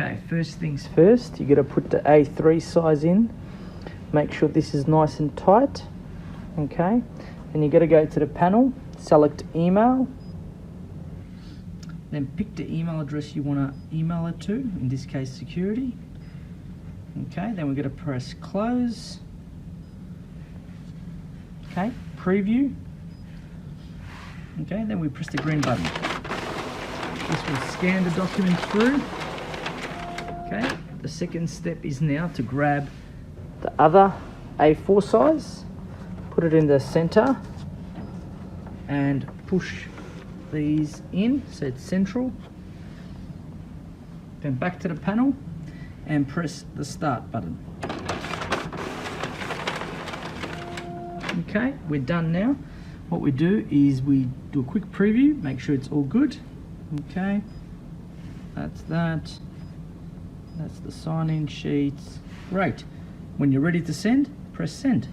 Okay, first things first, you got to put the A3 size in. Make sure this is nice and tight. Okay, then you got to go to the panel, select email, then pick the email address you want to email it to, in this case security. Okay, then we're going to press close. Okay, preview. Okay, then we press the green button. This will scan the document through. Okay, the second step is now to grab the other A4 size, put it in the center, and push these in so it's central. Then back to the panel and press the start button. Okay, we're done now. What we do is we do a quick preview, make sure it's all good. Okay, that's that. That's the sign-in sheets. Great. When you're ready to send, press send.